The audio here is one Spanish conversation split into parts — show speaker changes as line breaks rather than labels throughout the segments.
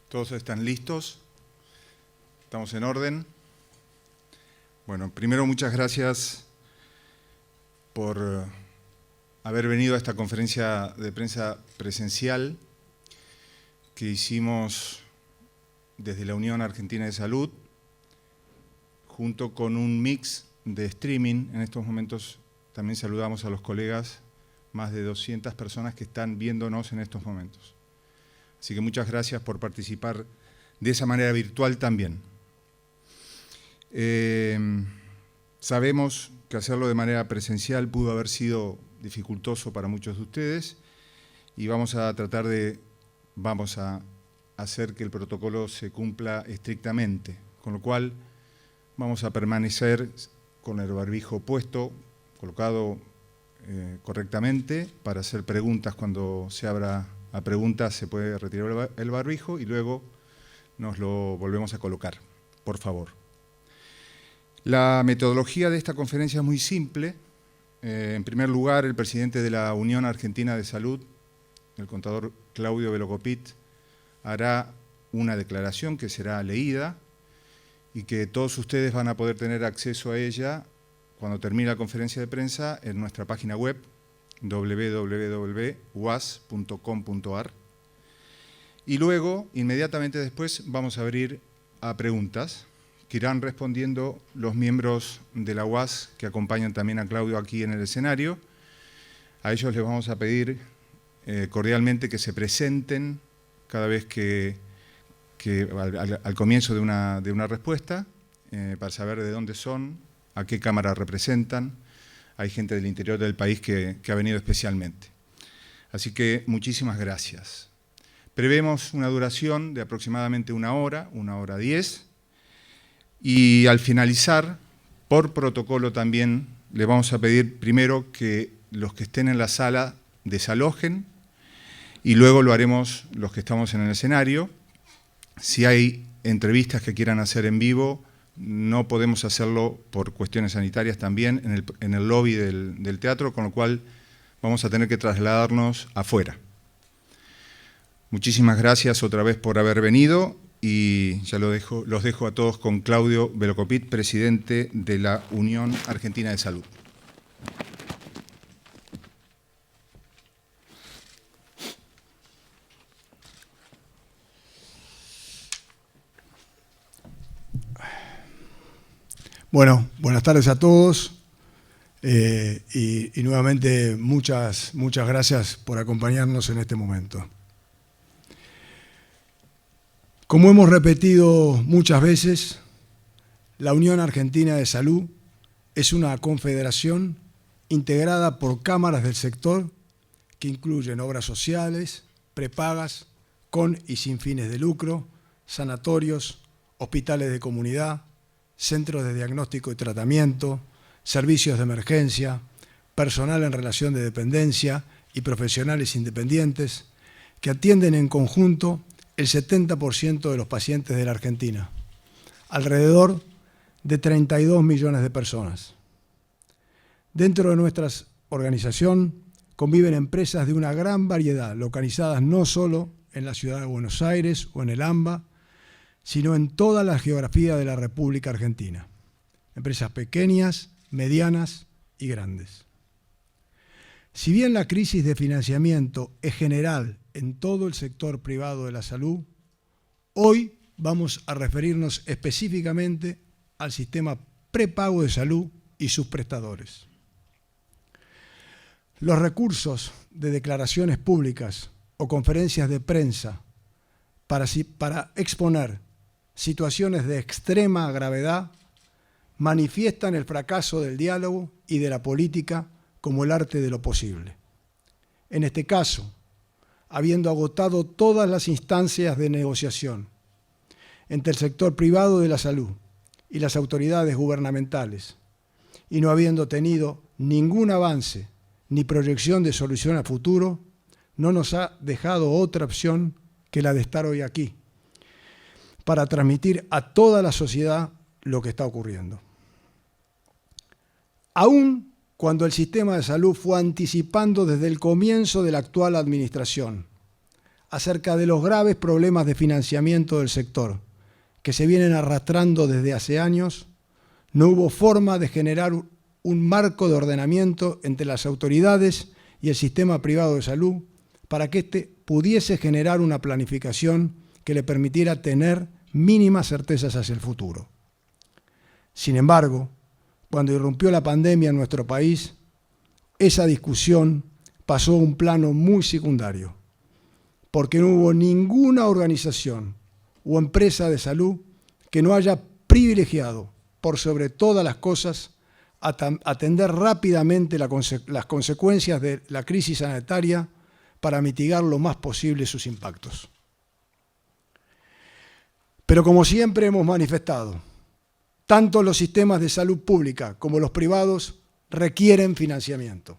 ¿Todos están listos? ¿Estamos en orden? Bueno, primero muchas gracias por haber venido a esta conferencia de prensa presencial que hicimos desde la Unión Argentina de Salud, junto con un mix de streaming. En estos momentos también saludamos a los colegas, más de 200 personas que están viéndonos en estos momentos. Así que muchas gracias por participar de esa manera virtual también. Sabemos que hacerlo de manera presencial pudo haber sido dificultoso para muchos de ustedes y vamos a hacer que el protocolo se cumpla estrictamente, con lo cual vamos a permanecer con el barbijo puesto, colocado correctamente, para hacer preguntas. Cuando se abra a preguntas se puede retirar el barbijo y luego nos lo volvemos a colocar, por favor. La metodología de esta conferencia es muy simple. En primer lugar, el presidente de la Unión Argentina de Salud, el contador Claudio Velocopit, hará una declaración que será leída y que todos ustedes van a poder tener acceso a ella cuando termine la conferencia de prensa en nuestra página web www.uas.com.ar. Y luego, inmediatamente después, vamos a abrir a preguntas que irán respondiendo los miembros de la UAS que acompañan también a Claudio aquí en el escenario. A ellos les vamos a pedir cordialmente que se presenten cada vez que al comienzo de una respuesta, para saber de dónde son, a qué cámara representan. Hay gente del interior del país que ha venido especialmente. Así que muchísimas gracias. Prevemos una duración de aproximadamente 1 hora, 1 hora 10. Y al finalizar, por protocolo también, le vamos a pedir primero que los que estén en la sala desalojen y luego lo haremos los que estamos en el escenario. Si hay entrevistas que quieran hacer en vivo, no podemos hacerlo por cuestiones sanitarias también en el lobby del teatro, con lo cual vamos a tener que trasladarnos afuera. Muchísimas gracias otra vez por haber venido y ya los dejo a todos con Claudio Velocopit, presidente de la Unión Argentina de Salud.
Bueno, buenas tardes a todos y nuevamente muchas gracias por acompañarnos en este momento. Como hemos repetido muchas veces, la Unión Argentina de Salud es una confederación integrada por cámaras del sector que incluyen obras sociales, prepagas, con y sin fines de lucro, sanatorios, hospitales de comunidad, centros de diagnóstico y tratamiento, servicios de emergencia, personal en relación de dependencia y profesionales independientes que atienden en conjunto el 70% de los pacientes de la Argentina, alrededor de 32 millones de personas. Dentro de nuestra organización conviven empresas de una gran variedad, localizadas no solo en la ciudad de Buenos Aires o en el AMBA, sino en toda la geografía de la República Argentina. Empresas pequeñas, medianas y grandes. Si bien la crisis de financiamiento es general en todo el sector privado de la salud, hoy vamos a referirnos específicamente al sistema prepago de salud y sus prestadores. Los recursos de declaraciones públicas o conferencias de prensa para exponer situaciones de extrema gravedad manifiestan el fracaso del diálogo y de la política como el arte de lo posible. En este caso, habiendo agotado todas las instancias de negociación entre el sector privado de la salud y las autoridades gubernamentales, y no habiendo tenido ningún avance ni proyección de solución a futuro, no nos ha dejado otra opción que la de estar hoy aquí, para transmitir a toda la sociedad lo que está ocurriendo. Aún cuando el sistema de salud fue anticipando desde el comienzo de la actual administración acerca de los graves problemas de financiamiento del sector, que se vienen arrastrando desde hace años, no hubo forma de generar un marco de ordenamiento entre las autoridades y el sistema privado de salud para que éste pudiese generar una planificación que le permitiera tener mínimas certezas hacia el futuro. Sin embargo, cuando irrumpió la pandemia en nuestro país, esa discusión pasó a un plano muy secundario, porque no hubo ninguna organización o empresa de salud que no haya privilegiado, por sobre todas las cosas, atender rápidamente las consecuencias de la crisis sanitaria para mitigar lo más posible sus impactos. Pero como siempre hemos manifestado, tanto los sistemas de salud pública como los privados requieren financiamiento,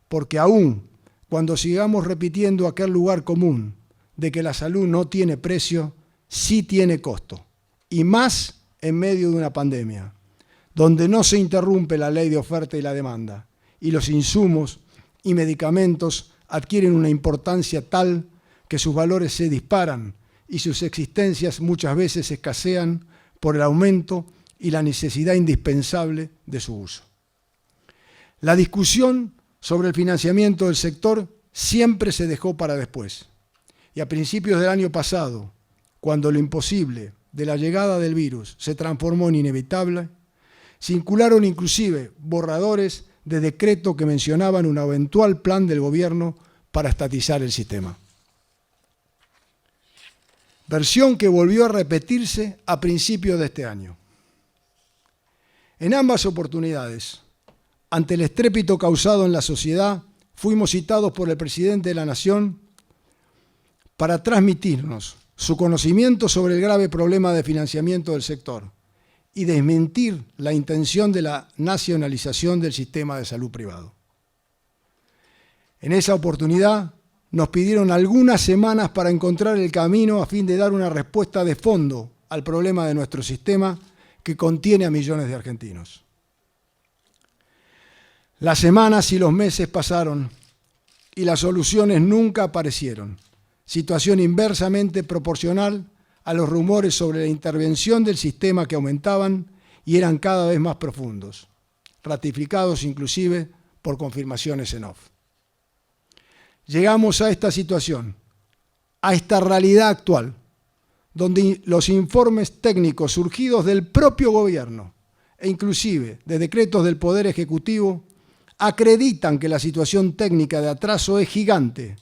porque aún cuando sigamos repitiendo aquel lugar común de que la salud no tiene precio, sí tiene costo, y más en medio de una pandemia, donde no se interrumpe la ley de oferta y la demanda, y los insumos y medicamentos adquieren una importancia tal que sus valores se disparan y sus existencias muchas veces escasean por el aumento y la necesidad indispensable de su uso. La discusión sobre el financiamiento del sector siempre se dejó para después. Y a principios del año pasado, cuando lo imposible de la llegada del virus se transformó en inevitable, circularon inclusive borradores de decreto que mencionaban un eventual plan del gobierno para estatizar el sistema. Versión que volvió a repetirse a principios de este año. En ambas oportunidades, ante el estrépito causado en la sociedad, fuimos citados por el presidente de la Nación para transmitirnos su conocimiento sobre el grave problema de financiamiento del sector y desmentir la intención de la nacionalización del sistema de salud privado. En esa oportunidad nos pidieron algunas semanas para encontrar el camino a fin de dar una respuesta de fondo al problema de nuestro sistema que contiene a millones de argentinos. Las semanas y los meses pasaron y las soluciones nunca aparecieron, situación inversamente proporcional a los rumores sobre la intervención del sistema que aumentaban y eran cada vez más profundos, ratificados inclusive por confirmaciones en off. Llegamos a esta situación, a esta realidad actual, donde los informes técnicos surgidos del propio gobierno e inclusive de decretos del Poder Ejecutivo acreditan que la situación técnica de atraso es gigante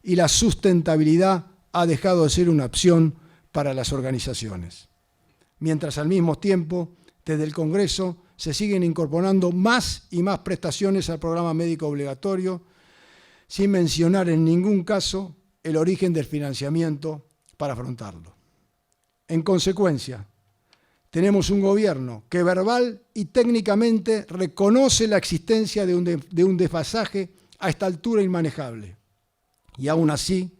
y la sustentabilidad ha dejado de ser una opción para las organizaciones. Mientras al mismo tiempo, desde el Congreso se siguen incorporando más y más prestaciones al programa médico obligatorio, sin mencionar en ningún caso el origen del financiamiento para afrontarlo. En consecuencia, tenemos un gobierno que verbal y técnicamente reconoce la existencia de un desfasaje a esta altura inmanejable y aún así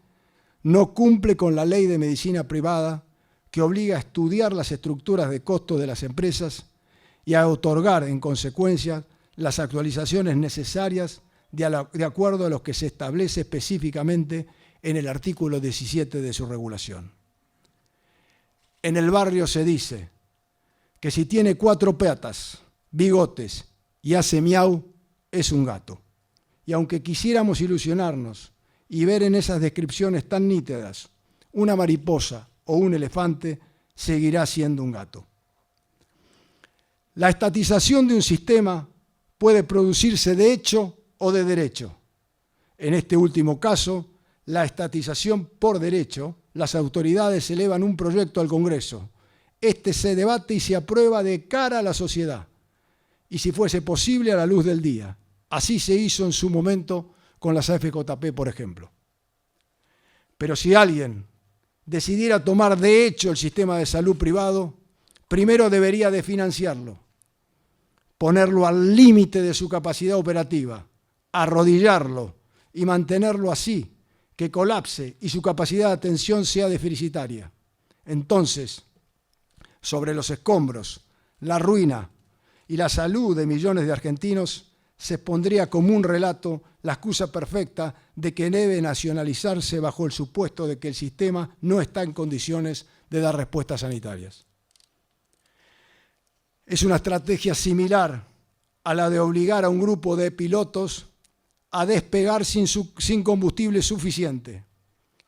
no cumple con la ley de medicina privada que obliga a estudiar las estructuras de costo de las empresas y a otorgar en consecuencia las actualizaciones necesarias de acuerdo a lo que se establece específicamente en el artículo 17 de su regulación. En el barrio se dice que si tiene 4 patas, bigotes y hace miau, es un gato. Y aunque quisiéramos ilusionarnos y ver en esas descripciones tan nítidas una mariposa o un elefante, seguirá siendo un gato. La estatización de un sistema puede producirse de hecho o de derecho. En este último caso, la estatización por derecho, las autoridades elevan un proyecto al Congreso. Este se debate y se aprueba de cara a la sociedad, y si fuese posible a la luz del día. Así se hizo en su momento con las AFJP, por ejemplo. Pero si alguien decidiera tomar de hecho el sistema de salud privado, primero debería de financiarlo, ponerlo al límite de su capacidad operativa, arrodillarlo y mantenerlo así, que colapse y su capacidad de atención sea deficitaria. Entonces, sobre los escombros, la ruina y la salud de millones de argentinos, se expondría como un relato la excusa perfecta de que debe nacionalizarse bajo el supuesto de que el sistema no está en condiciones de dar respuestas sanitarias. Es una estrategia similar a la de obligar a un grupo de pilotos a despegar sin combustible suficiente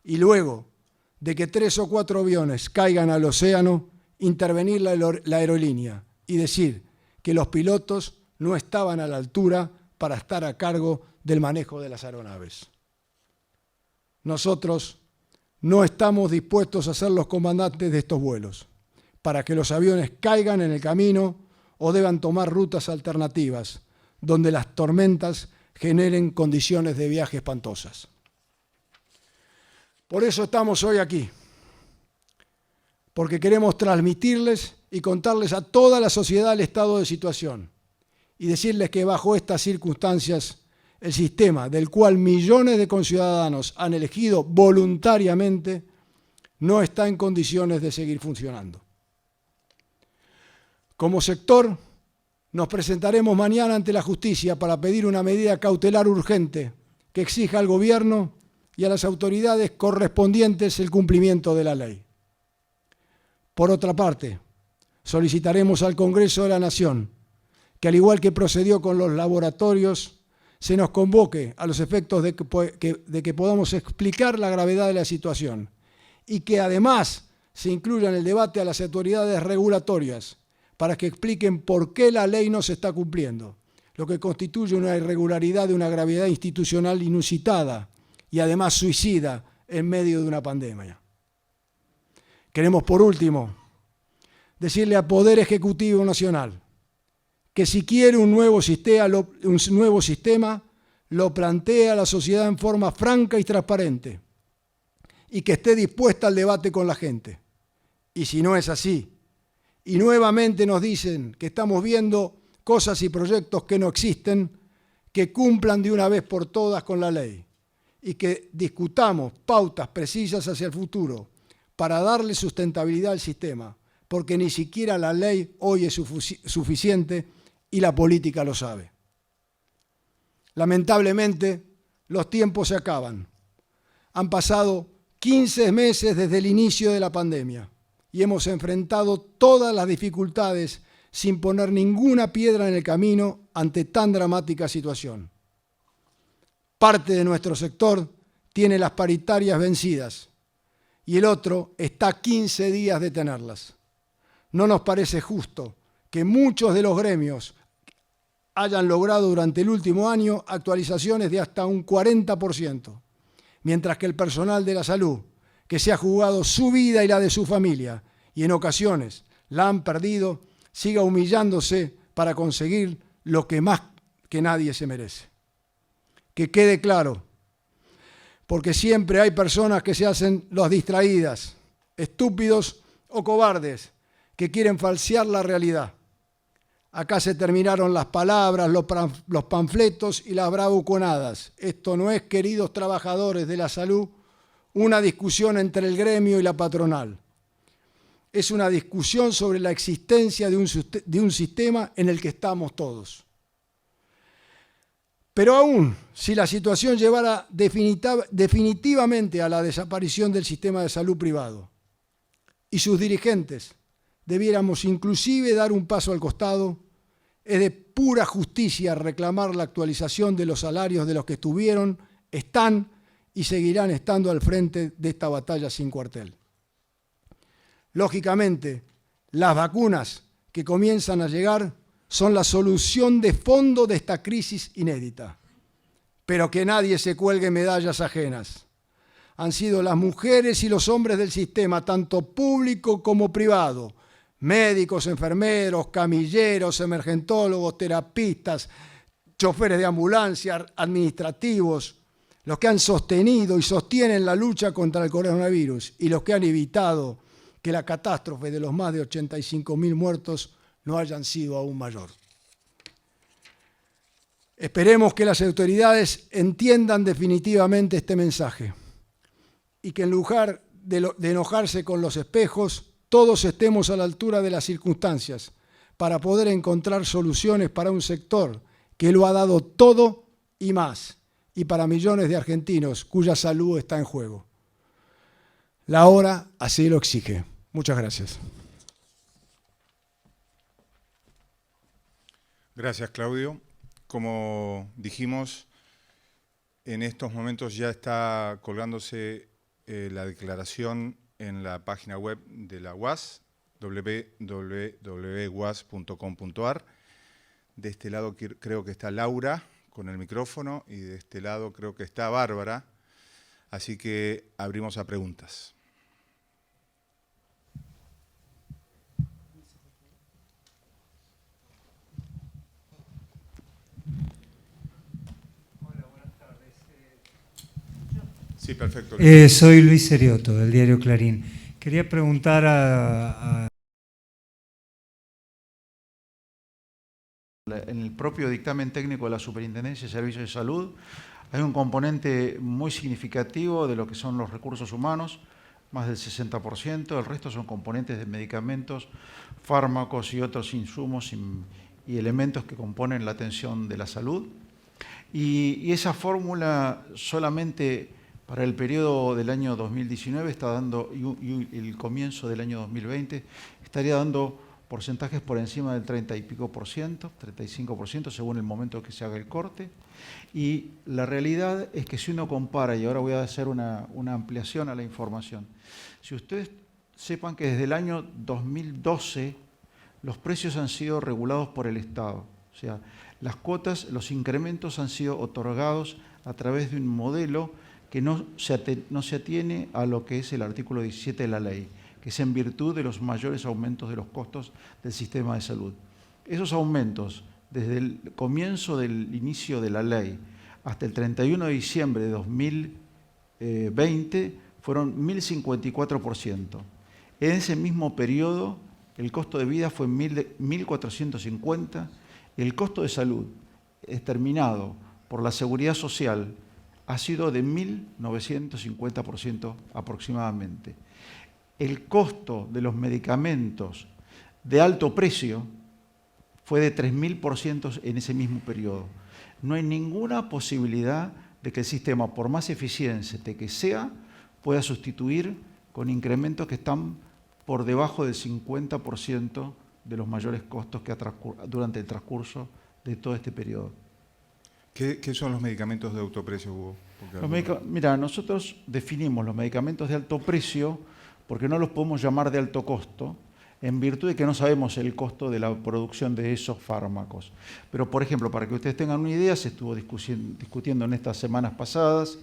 y luego de que 3 o 4 aviones caigan al océano, intervenir la aerolínea y decir que los pilotos no estaban a la altura para estar a cargo del manejo de las aeronaves. Nosotros no estamos dispuestos a ser los comandantes de estos vuelos, para que los aviones caigan en el camino o deban tomar rutas alternativas, donde las tormentas generen condiciones de viaje espantosas. Por eso estamos hoy aquí, porque queremos transmitirles y contarles a toda la sociedad el estado de situación y decirles que bajo estas circunstancias el sistema del cual millones de conciudadanos han elegido voluntariamente no está en condiciones de seguir funcionando. Como sector, nos presentaremos mañana ante la justicia para pedir una medida cautelar urgente que exija al gobierno y a las autoridades correspondientes el cumplimiento de la ley. Por otra parte, solicitaremos al Congreso de la Nación que, al igual que procedió con los laboratorios, se nos convoque a los efectos de que podamos explicar la gravedad de la situación y que además se incluya en el debate a las autoridades regulatorias para que expliquen por qué la ley no se está cumpliendo, lo que constituye una irregularidad de una gravedad institucional inusitada y además suicida en medio de una pandemia. Queremos, por último, decirle al Poder Ejecutivo Nacional que si quiere un nuevo sistema, lo plantea a la sociedad en forma franca y transparente y que esté dispuesta al debate con la gente. Y si no es así, y nuevamente nos dicen que estamos viendo cosas y proyectos que no existen, que cumplan de una vez por todas con la ley y que discutamos pautas precisas hacia el futuro para darle sustentabilidad al sistema, porque ni siquiera la ley hoy es suficiente y la política lo sabe. Lamentablemente, los tiempos se acaban. Han pasado 15 meses desde el inicio de la pandemia y hemos enfrentado todas las dificultades sin poner ninguna piedra en el camino ante tan dramática situación. Parte de nuestro sector tiene las paritarias vencidas y el otro está a 15 días de tenerlas. No nos parece justo que muchos de los gremios hayan logrado durante el último año actualizaciones de hasta un 40%, mientras que el personal de la salud, que se ha jugado su vida y la de su familia, y en ocasiones la han perdido, siga humillándose para conseguir lo que más que nadie se merece. Que quede claro, porque siempre hay personas que se hacen los distraídas, estúpidos o cobardes, que quieren falsear la realidad. Acá se terminaron las palabras, los panfletos y las bravuconadas. Esto no es, queridos trabajadores de la salud, una discusión entre el gremio y la patronal. Es una discusión sobre la existencia de un sistema en el que estamos todos. Pero aún si la situación llevara definitivamente a la desaparición del sistema de salud privado y sus dirigentes debiéramos inclusive dar un paso al costado, es de pura justicia reclamar la actualización de los salarios de los que estuvieron, están y seguirán estando al frente de esta batalla sin cuartel. Lógicamente, las vacunas que comienzan a llegar son la solución de fondo de esta crisis inédita. Pero que nadie se cuelgue medallas ajenas. Han sido las mujeres y los hombres del sistema, tanto público como privado, médicos, enfermeros, camilleros, emergentólogos, terapistas, choferes de ambulancia, administrativos, los que han sostenido y sostienen la lucha contra el coronavirus y los que han evitado que la catástrofe de los más de 85.000 muertos no hayan sido aún mayor. Esperemos que las autoridades entiendan definitivamente este mensaje y que en lugar de enojarse con los espejos, todos estemos a la altura de las circunstancias para poder encontrar soluciones para un sector que lo ha dado todo y más, y para millones de argentinos cuya salud está en juego. La hora así lo exige. Muchas gracias.
Gracias, Claudio. Como dijimos, en estos momentos ya está colgándose la declaración en la página web de la UAS, www.uas.com.ar. De este lado creo que está Laura con el micrófono y de este lado creo que está Bárbara. Así que abrimos a preguntas. Sí, perfecto.
Soy Luis Serioto, del diario Clarín. Quería preguntar
En el propio dictamen técnico de la Superintendencia de Servicios de Salud hay un componente muy significativo de lo que son los recursos humanos, más del 60%, el resto son componentes de medicamentos, fármacos y otros insumos y elementos que componen la atención de la salud. Y esa fórmula solamente para el periodo del año 2019 está dando, y el comienzo del año 2020, estaría dando porcentajes por encima del 30 y pico por ciento, 35%, según el momento que se haga el corte. Y la realidad es que si uno compara, y ahora voy a hacer una ampliación a la información, si ustedes sepan que desde el año 2012 los precios han sido regulados por el Estado, o sea, las cuotas, los incrementos han sido otorgados a través de un modelo que no se atiene a lo que es el artículo 17 de la ley, que es en virtud de los mayores aumentos de los costos del sistema de salud. Esos aumentos, desde el comienzo del inicio de la ley hasta el 31 de diciembre de 2020, fueron 1.054%. En ese mismo periodo, el costo de vida fue 1.450%, y el costo de salud determinado por la Seguridad Social ha sido de 1.950% aproximadamente. El costo de los medicamentos de alto precio fue de 3.000% en ese mismo periodo. No hay ninguna posibilidad de que el sistema, por más eficiente que sea, pueda sustituir con incrementos que están por debajo del 50% de los mayores costos que durante el transcurso de todo este periodo.
¿Qué son los medicamentos de alto precio, Hugo?
Mira, nosotros definimos los medicamentos de alto precio porque no los podemos llamar de alto costo, en virtud de que no sabemos el costo de la producción de esos fármacos. Pero, por ejemplo, para que ustedes tengan una idea, se estuvo discutiendo en estas semanas pasadas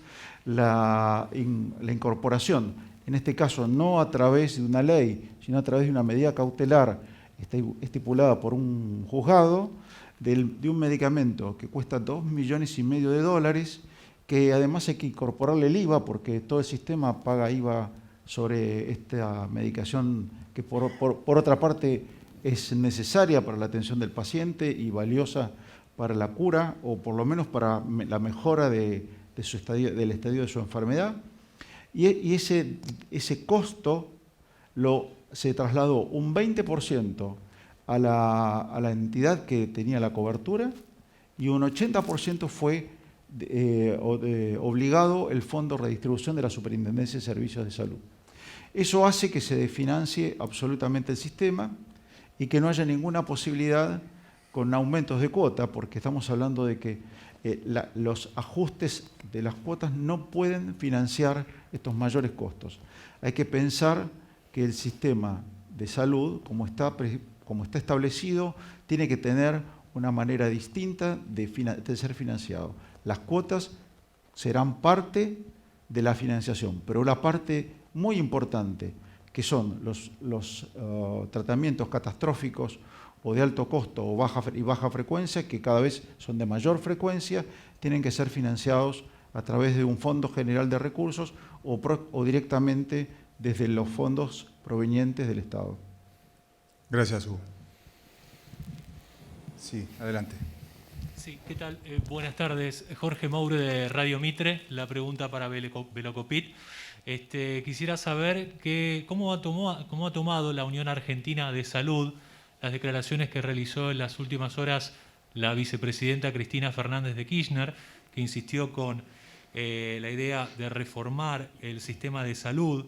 la incorporación, en este caso no a través de una ley, sino a través de una medida cautelar estipulada por un juzgado, de un medicamento que cuesta $2,5 millones, que además hay que incorporarle el IVA, porque todo el sistema paga IVA sobre esta medicación que por otra parte es necesaria para la atención del paciente y valiosa para la cura, o por lo menos para la mejora del estadio de su enfermedad. Y ese costo se trasladó un 20% a la entidad que tenía la cobertura y un 80% fue obligado el Fondo de Redistribución de la Superintendencia de Servicios de Salud. Eso hace que se desfinancie absolutamente el sistema y que no haya ninguna posibilidad con aumentos de cuota, porque estamos hablando de que los ajustes de las cuotas no pueden financiar estos mayores costos. Hay que pensar que el sistema de salud, como está establecido, tiene que tener una manera distinta de ser financiado. Las cuotas serán parte de la financiación, pero la parte muy importante, que son los tratamientos catastróficos o de alto costo o baja frecuencia, que cada vez son de mayor frecuencia, tienen que ser financiados a través de un fondo general de recursos o directamente desde los fondos provenientes del Estado.
Gracias, Hugo. Sí, adelante.
Sí, ¿qué tal? Buenas tardes. Jorge Moure de Radio Mitre. La pregunta para Velocopit. Quisiera saber cómo ha tomado la Unión Argentina de Salud las declaraciones que realizó en las últimas horas la vicepresidenta Cristina Fernández de Kirchner, que insistió con la idea de reformar el sistema de salud,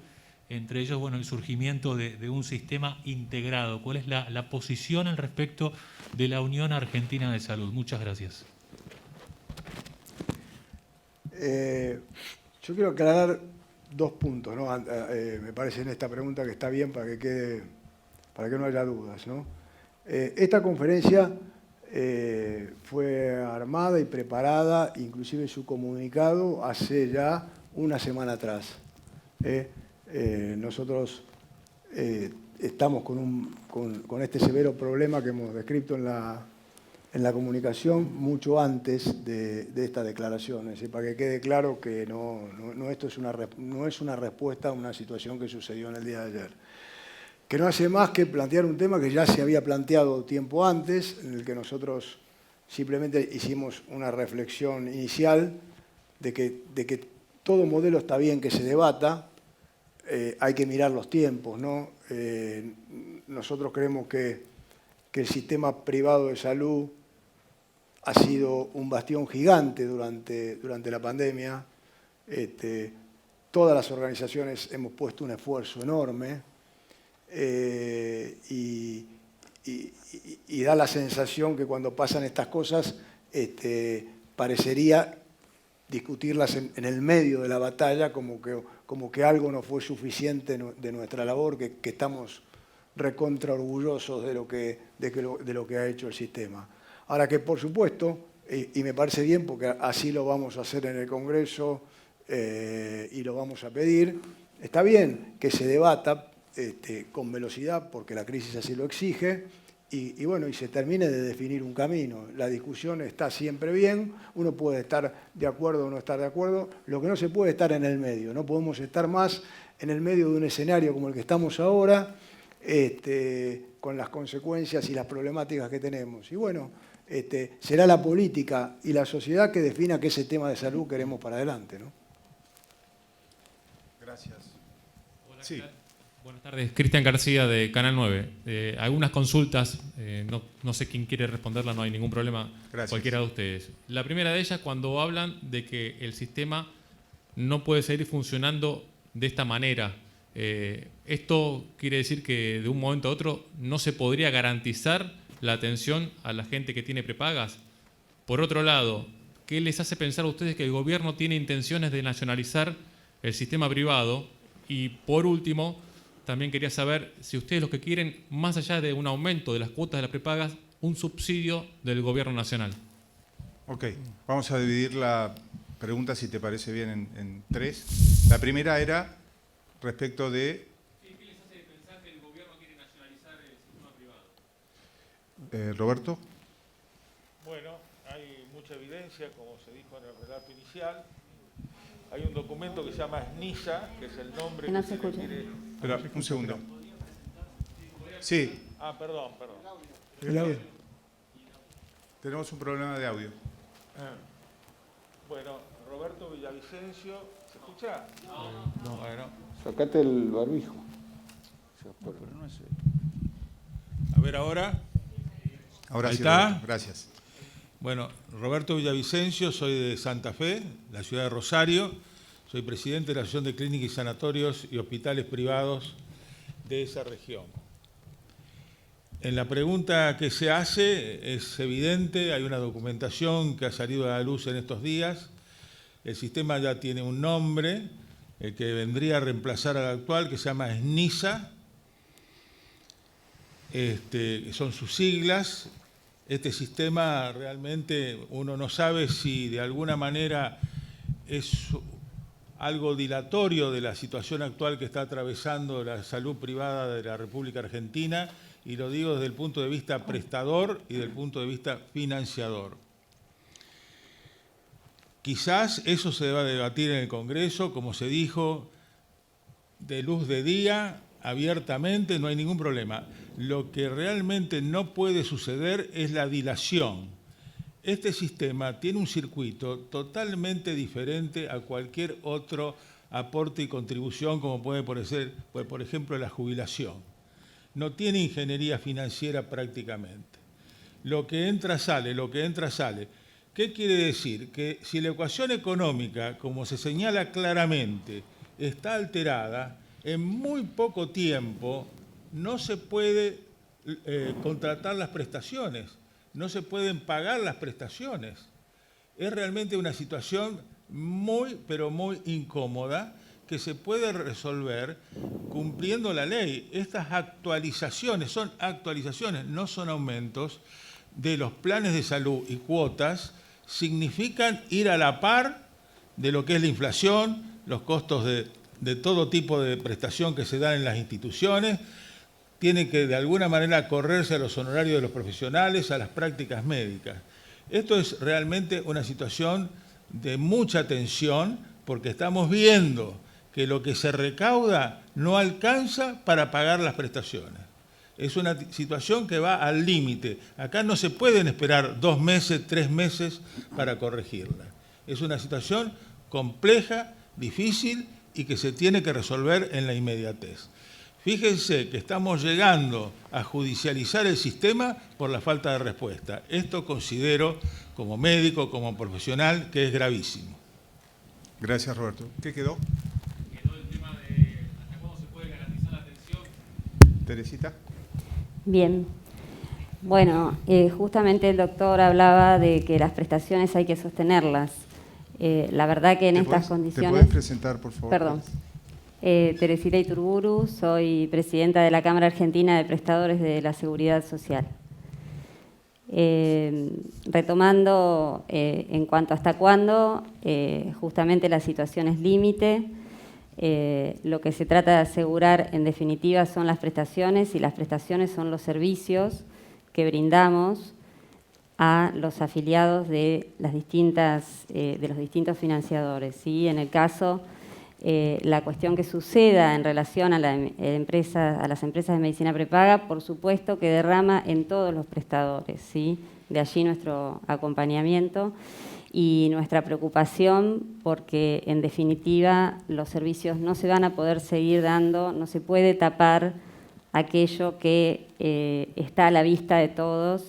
entre ellos, bueno, el surgimiento de un sistema integrado. ¿Cuál es la posición al respecto de la Unión Argentina de Salud? Muchas gracias.
Yo quiero aclarar dos puntos, ¿no? Me parece en esta pregunta que está bien para que no haya dudas, ¿no? Esta conferencia fue armada y preparada, inclusive su comunicado, hace ya una semana atrás. Nosotros estamos con este severo problema que hemos descrito en la comunicación mucho antes de estas declaraciones, para que quede claro que esto no es una respuesta a una situación que sucedió en el día de ayer, que no hace más que plantear un tema que ya se había planteado tiempo antes, en el que nosotros simplemente hicimos una reflexión inicial de que todo modelo está bien que se debata, hay que mirar los tiempos, ¿no? Nosotros creemos que el sistema privado de salud ha sido un bastión gigante durante la pandemia. Todas las organizaciones hemos puesto un esfuerzo enorme y da la sensación que cuando pasan estas cosas parecería discutirlas en el medio de la batalla como que algo no fue suficiente de nuestra labor, que estamos recontra orgullosos de lo que ha hecho el sistema. Ahora que, por supuesto, y me parece bien porque así lo vamos a hacer en el Congreso y lo vamos a pedir, está bien que se debata con velocidad porque la crisis así lo exige y se termine de definir un camino. La discusión está siempre bien, uno puede estar de acuerdo o no estar de acuerdo, lo que no se puede estar en el medio, no podemos estar más en el medio de un escenario como el que estamos ahora, con las consecuencias y las problemáticas que tenemos. Y bueno, será la política y la sociedad que defina qué ese tema de salud queremos para adelante, ¿no?
Gracias.
Hola,
Sí.
Buenas tardes, Cristian García de Canal 9. Algunas consultas, no sé quién quiere responderla, no hay ningún problema,
Gracias.
cualquiera de ustedes. La primera de ellas, cuando hablan de que el sistema no puede seguir funcionando de esta manera, ¿esto quiere decir que de un momento a otro no se podría garantizar la atención a la gente que tiene prepagas? Por otro lado, ¿qué les hace pensar a ustedes que el gobierno tiene intenciones de nacionalizar el sistema privado? Y por último, también quería saber si ustedes lo que quieren, más allá de un aumento de las cuotas de las prepagas, un subsidio del gobierno nacional.
Ok, vamos a dividir la pregunta, si te parece bien, en tres. La primera era respecto de...
¿Qué les hace pensar que el gobierno quiere nacionalizar el sistema privado?
Roberto.
Bueno, hay mucha evidencia, como se dijo en el relato inicial. Hay un documento que se llama SNISA, que es el nombre
Que no
que
se
se le
escucha.
quiere...
Espera, un segundo. Sí,
Perdón.
El audio.
tenemos un problema de audio.
Bueno, Roberto Villavicencio, ¿se escucha?
No.
Bueno,
Sacate el barbijo.
a ver ahora.
Ahora
Ahí
sí,
está.
Roberto, gracias.
Bueno, Roberto Villavicencio, soy de Santa Fe, la ciudad de Rosario. Soy presidente de la Asociación de Clínicas y Sanatorios y Hospitales Privados de esa región. En la pregunta que se hace es evidente, hay una documentación que ha salido a la luz en estos días. El sistema ya tiene un nombre, el que vendría a reemplazar al actual, que se llama SNISA, que son sus siglas. Este sistema realmente uno no sabe si de alguna manera es algo dilatorio de la situación actual que está atravesando la salud privada de la República Argentina, y lo digo desde el punto de vista prestador y del punto de vista financiador. Quizás eso se deba debatir en el Congreso, como se dijo, de luz de día, abiertamente, no hay ningún problema. Lo que realmente no puede suceder es la dilación. Este sistema tiene un circuito totalmente diferente a cualquier otro aporte y contribución, como puede ser, por ejemplo, la jubilación. No tiene ingeniería financiera prácticamente. lo que entra sale, lo que entra sale. ¿Qué quiere decir? Que si la ecuación económica, como se señala claramente, está alterada, en muy poco tiempo no se puede contratar las prestaciones, no se pueden pagar las prestaciones. Es realmente una situación muy, pero muy incómoda que se puede resolver cumpliendo la ley. Estas actualizaciones son actualizaciones, no son aumentos de los planes de salud y cuotas, significan ir a la par de lo que es la inflación, los costos de todo tipo de prestación que se dan en las instituciones, tienen que de alguna manera correrse a los honorarios de los profesionales, a las prácticas médicas. Esto es realmente una situación de mucha tensión porque estamos viendo que lo que se recauda no alcanza para pagar las prestaciones. Es una situación que va al límite. Acá no se pueden esperar 2 meses, 3 meses para corregirla. Es una situación compleja, difícil y que se tiene que resolver en la inmediatez. Fíjense que estamos llegando a judicializar el sistema por la falta de respuesta. Esto considero, como médico, como profesional, que es gravísimo.
Gracias, Roberto. ¿Qué quedó?
Quedó el tema de hasta cuándo se puede garantizar la atención.
Teresita.
Bien. Bueno, justamente el doctor hablaba de que las prestaciones hay que sostenerlas. La verdad que en estas condiciones...
¿Te podés presentar, por favor?
Perdón. Teresita Iturburu, soy presidenta de la Cámara Argentina de Prestadores de la Seguridad Social. Retomando en cuanto a hasta cuándo, justamente la situación es límite. Lo que se trata de asegurar, en definitiva, son las prestaciones, y las prestaciones son los servicios que brindamos a los afiliados de los distintos financiadores, ¿sí? En el caso, la cuestión que suceda en relación a las empresas de medicina prepaga, por supuesto que derrama en todos los prestadores, ¿sí? De allí nuestro acompañamiento y nuestra preocupación, porque en definitiva los servicios no se van a poder seguir dando, no se puede tapar aquello que está a la vista de todos,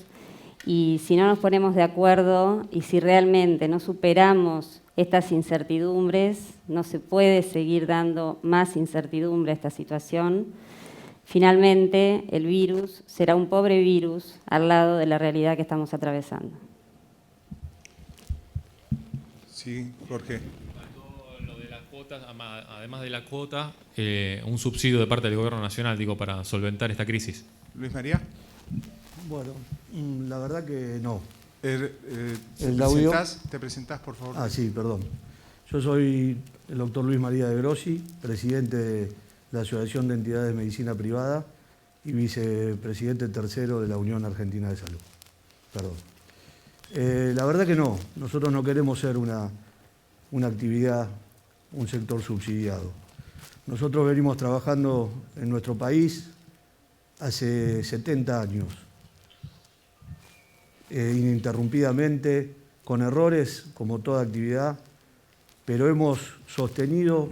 y si no nos ponemos de acuerdo y si realmente no superamos estas incertidumbres, no se puede seguir dando más incertidumbre a esta situación. Finalmente, el virus será un pobre virus al lado de la realidad que estamos atravesando.
Sí, Jorge.
Lo de las cuotas, además de la cuota, un subsidio de parte del Gobierno Nacional, digo, para solventar esta crisis.
Luis María.
Bueno, la verdad que no.
¿Te presentás, por favor?
Ah, sí, perdón. Yo soy el doctor Luis María de Grossi, presidente de la Asociación de Entidades de Medicina Privada y vicepresidente tercero de la Unión Argentina de Salud. Perdón. La verdad que no. Nosotros no queremos ser una actividad, un sector subsidiado. Nosotros venimos trabajando en nuestro país hace 70 años. Ininterrumpidamente, con errores como toda actividad, pero hemos sostenido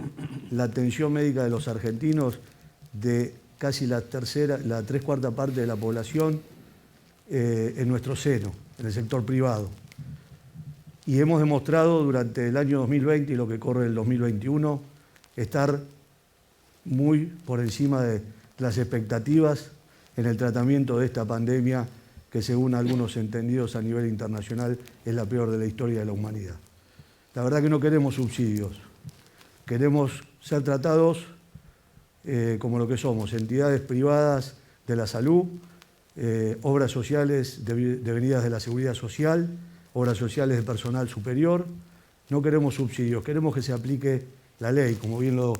la atención médica de los argentinos de casi la 3/4 parte de la población en nuestro seno, en el sector privado. Y hemos demostrado durante el año 2020 y lo que corre el 2021 estar muy por encima de las expectativas en el tratamiento de esta pandemia que, según algunos entendidos a nivel internacional, es la peor de la historia de la humanidad. La verdad que no queremos subsidios, queremos ser tratados como lo que somos, entidades privadas de la salud, obras sociales devenidas de la seguridad social, obras sociales de personal superior. No queremos subsidios, queremos que se aplique la ley, como bien lo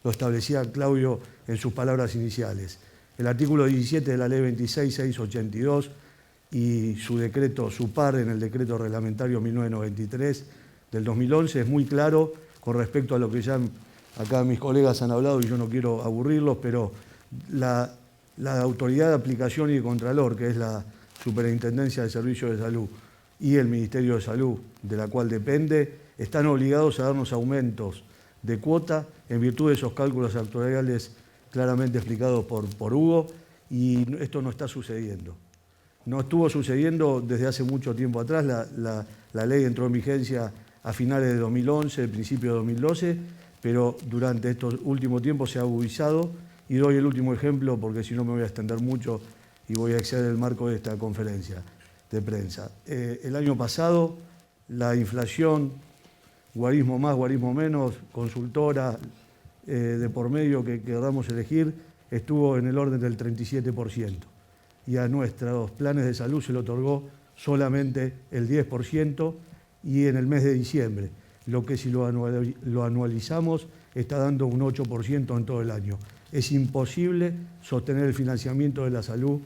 establecía Claudio en sus palabras iniciales. El artículo 17 de la ley 26.682 y su decreto, su par en el decreto reglamentario 1993 del 2011 es muy claro con respecto a lo que ya acá mis colegas han hablado y yo no quiero aburrirlos, pero la Autoridad de Aplicación y de Contralor, que es la Superintendencia de Servicios de Salud, y el Ministerio de Salud, de la cual depende, están obligados a darnos aumentos de cuota en virtud de esos cálculos actuariales claramente explicados por Hugo, y esto no está sucediendo. no estuvo sucediendo desde hace mucho tiempo atrás. La ley entró en vigencia a finales de 2011, principio de 2012, pero durante estos últimos tiempos se ha agudizado. Y doy el último ejemplo, porque si no me voy a extender mucho y voy a exceder el marco de esta conferencia de prensa. El año pasado, la inflación, guarismo más, guarismo menos, consultora de por medio que queramos elegir, estuvo en el orden del 37%. Y a nuestros planes de salud se le otorgó solamente el 10%, y en el mes de diciembre, lo que si lo anualizamos está dando un 8% en todo el año. Es imposible sostener el financiamiento de la salud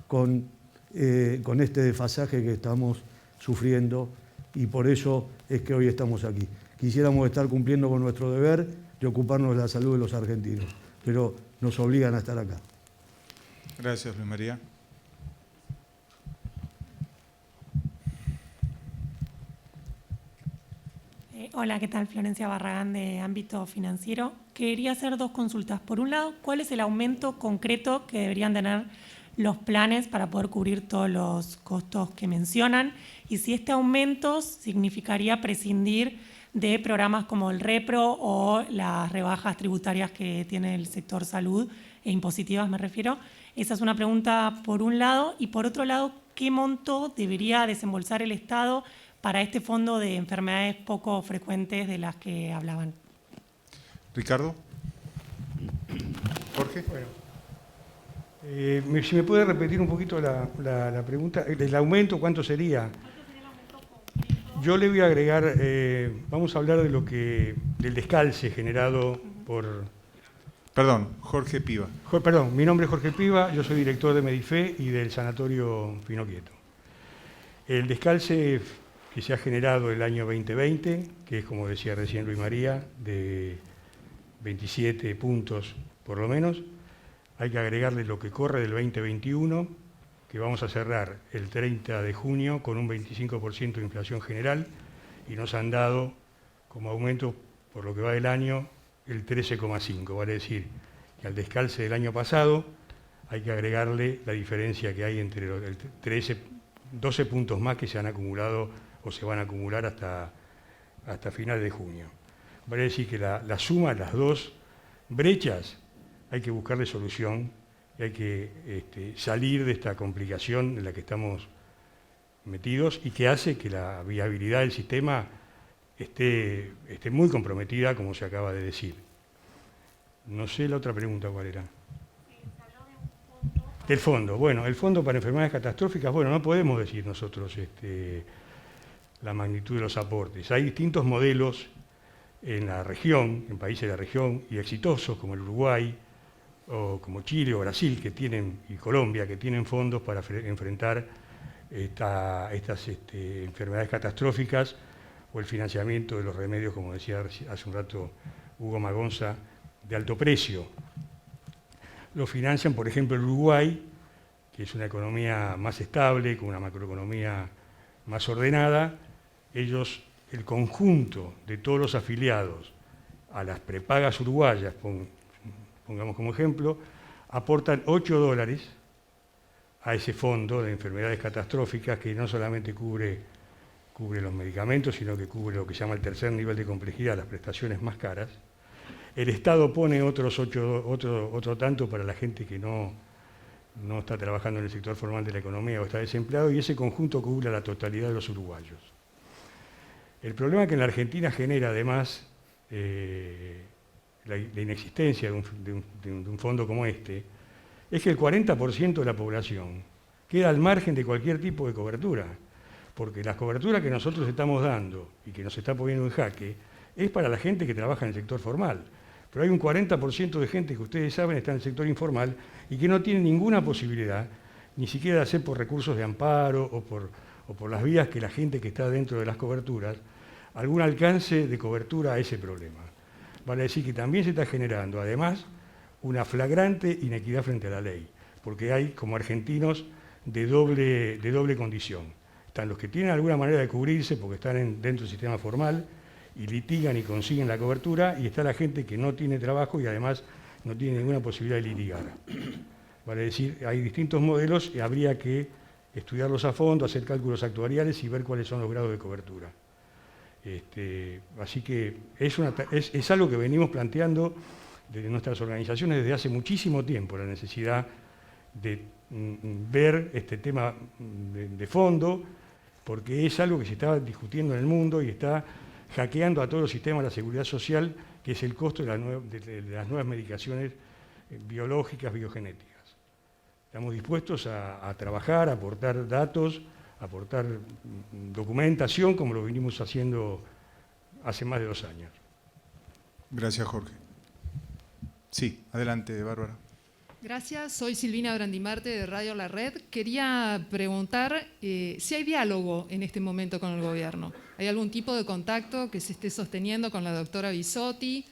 con este desfasaje que estamos sufriendo, y por eso es que hoy estamos aquí. Quisiéramos estar cumpliendo con nuestro deber de ocuparnos de la salud de los argentinos, pero nos obligan a estar acá.
Gracias, Luis María.
Hola, ¿qué tal? Florencia Barragán, de Ámbito Financiero. Quería hacer dos consultas. Por un lado, ¿cuál es el aumento concreto que deberían tener los planes para poder cubrir todos los costos que mencionan? Y si este aumento significaría prescindir de programas como el REPRO o las rebajas tributarias que tiene el sector salud, e impositivas me refiero. Esa es una pregunta por un lado. Y por otro lado, ¿qué monto debería desembolsar el Estado para este fondo de enfermedades poco frecuentes de las que hablaban?
Ricardo. Jorge.
Bueno, si me puede repetir un poquito la pregunta. ¿El aumento cuánto sería? Yo le voy a agregar, vamos a hablar de del descalce generado por...
Perdón, Jorge Piva.
Perdón, mi nombre es Jorge Piva, yo soy director de Medife y del Sanatorio Pinoquieto. El descalce que se ha generado el año 2020, que es, como decía recién Luis María, de 27 puntos por lo menos. Hay que agregarle lo que corre del 2021, que vamos a cerrar el 30 de junio con un 25% de inflación general, y nos han dado como aumento por lo que va del año el 13,5. Vale decir que al descalce del año pasado hay que agregarle la diferencia que hay entre los 12 puntos más que se han acumulado o se van a acumular hasta finales de junio. Vale decir que la suma de las dos brechas hay que buscarle solución y hay que salir de esta complicación en la que estamos metidos y que hace que la viabilidad del sistema esté muy comprometida, como se acaba de decir. No sé la otra pregunta cuál era. El fondo. Bueno, el fondo para enfermedades catastróficas, bueno, no podemos decir nosotros la magnitud de los aportes. Hay distintos modelos en la región, en países de la región, y exitosos como el Uruguay, o como Chile o Brasil, y Colombia, que tienen fondos para enfrentar estas enfermedades catastróficas, o el financiamiento de los remedios, como decía hace un rato Hugo Magonza, de alto precio. Lo financian, por ejemplo, el Uruguay, que es una economía más estable, con una macroeconomía más ordenada. Ellos, el conjunto de todos los afiliados a las prepagas uruguayas, pongamos como ejemplo, aportan $8 a ese fondo de enfermedades catastróficas, que no solamente cubre los medicamentos, sino que cubre lo que se llama el tercer nivel de complejidad, las prestaciones más caras. El Estado pone otro tanto para la gente que no está trabajando en el sector formal de la economía o está desempleado, y ese conjunto cubre la totalidad de los uruguayos. El problema que en la Argentina genera, además, la inexistencia de un fondo como este, es que el 40% de la población queda al margen de cualquier tipo de cobertura, porque la cobertura que nosotros estamos dando y que nos está poniendo en jaque es para la gente que trabaja en el sector formal. Pero hay un 40% de gente que ustedes saben está en el sector informal y que no tiene ninguna posibilidad, ni siquiera de hacer por recursos de amparo o por las vías que la gente que está dentro de las coberturas, algún alcance de cobertura a ese problema. Vale decir que también se está generando, además, una flagrante inequidad frente a la ley, porque hay como argentinos de doble condición. Están los que tienen alguna manera de cubrirse porque están dentro del sistema formal y litigan y consiguen la cobertura, y está la gente que no tiene trabajo y además no tiene ninguna posibilidad de litigar. Vale decir, hay distintos modelos y habría que estudiarlos a fondo, hacer cálculos actuariales y ver cuáles son los grados de cobertura. Así que es algo que venimos planteando desde nuestras organizaciones desde hace muchísimo tiempo, la necesidad de ver este tema de fondo, porque es algo que se está discutiendo en el mundo y está hackeando a todos los sistemas de la seguridad social, que es el costo de las nuevas medicaciones biológicas, biogenéticas. Estamos dispuestos a trabajar, a aportar datos, a aportar documentación, como lo venimos haciendo hace más de 2 años.
Gracias, Jorge. Sí, adelante, Bárbara.
Gracias, soy Silvina Brandimarte de Radio La Red. Quería preguntar si hay diálogo en este momento con el gobierno. ¿Hay algún tipo de contacto que se esté sosteniendo con la doctora Bisotti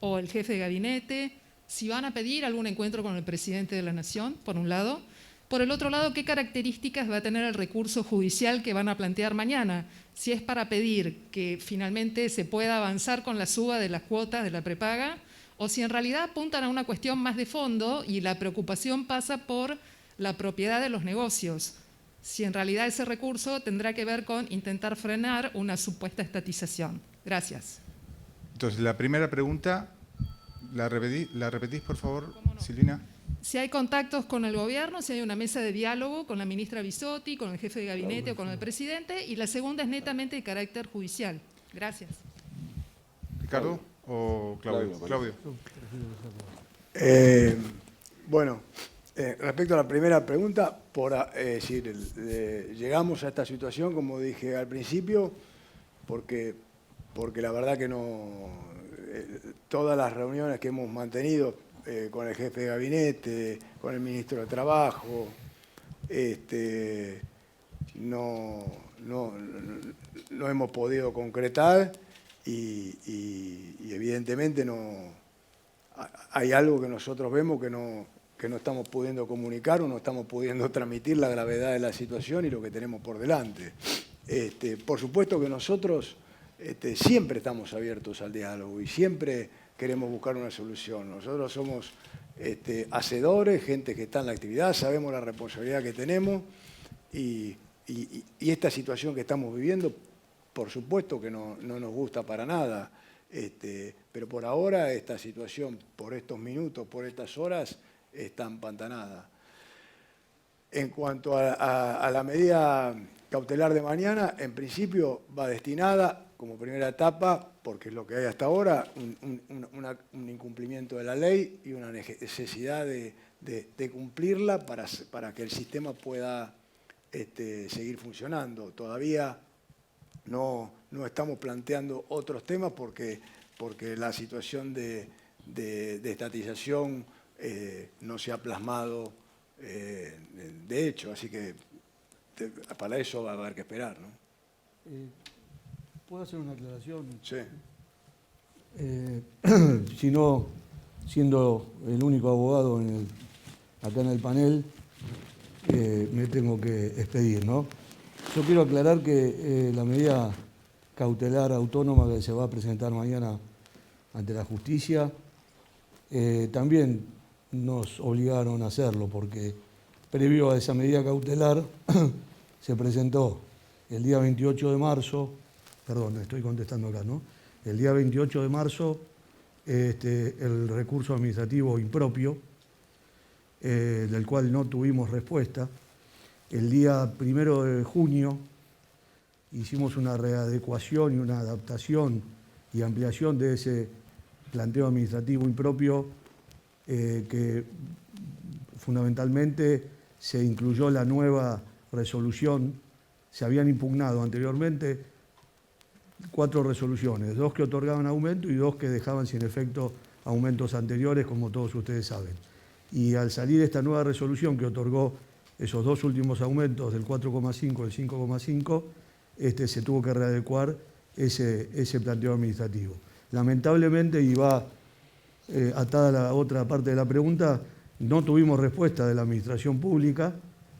o el jefe de gabinete? Si van a pedir algún encuentro con el presidente de la Nación, por un lado. Por el otro lado, ¿qué características va a tener el recurso judicial que van a plantear mañana? Si es para pedir que finalmente se pueda avanzar con la suba de las cuotas de la prepaga, o si en realidad apuntan a una cuestión más de fondo y la preocupación pasa por la propiedad de los negocios. Si en realidad ese recurso tendrá que ver con intentar frenar una supuesta estatización. Gracias.
Entonces, la primera pregunta, ¿la repetís, por favor, no? Silvina?
Si hay contactos con el gobierno, si hay una mesa de diálogo con la ministra Bisotti, con el jefe de gabinete o con el presidente, y la segunda es netamente de carácter judicial. Gracias.
¿Ricardo o Claudio? Claudio.
Bueno, respecto a la primera pregunta, llegamos a esta situación, como dije al principio, porque la verdad que todas las reuniones que hemos mantenido con el jefe de gabinete, con el ministro de Trabajo, no hemos podido concretar y evidentemente hay algo que nosotros vemos que no estamos pudiendo comunicar o no estamos pudiendo transmitir la gravedad de la situación y lo que tenemos por delante. Por supuesto que nosotros siempre estamos abiertos al diálogo y siempre queremos buscar una solución. Nosotros somos hacedores, gente que está en la actividad, sabemos la responsabilidad que tenemos y esta situación que estamos viviendo, por supuesto que no nos gusta para nada, pero por ahora esta situación, por estos minutos, por estas horas, está empantanada. En cuanto a la medida cautelar de mañana, en principio va destinada como primera etapa, porque es lo que hay hasta ahora, un incumplimiento de la ley y una necesidad de cumplirla para que el sistema pueda seguir funcionando. Todavía no estamos planteando otros temas porque la situación de estatización no se ha plasmado de hecho, así que para eso va a haber que esperar, ¿no?
¿Puedo hacer una aclaración?
Sí.
Si no, siendo el único abogado acá en el panel, me tengo que expedir, ¿no? Yo quiero aclarar que la medida cautelar autónoma que se va a presentar mañana ante la justicia, también nos obligaron a hacerlo, porque previo a esa medida cautelar se presentó el día 28 de marzo, perdón, estoy contestando acá, ¿no? El día 28 de marzo el recurso administrativo impropio, del cual no tuvimos respuesta. El día 1 de junio hicimos una readecuación y una adaptación y ampliación de ese planteo administrativo impropio, que fundamentalmente se incluyó la nueva resolución. Se habían impugnado anteriormente 4 resoluciones, 2 que otorgaban aumento y 2 que dejaban sin efecto aumentos anteriores, como todos ustedes saben. Y al salir esta nueva resolución que otorgó esos 2 últimos aumentos del 4,5 y del 5,5, se tuvo que readecuar ese planteo administrativo. Lamentablemente, y va atada a la otra parte de la pregunta, no tuvimos respuesta de la Administración Pública,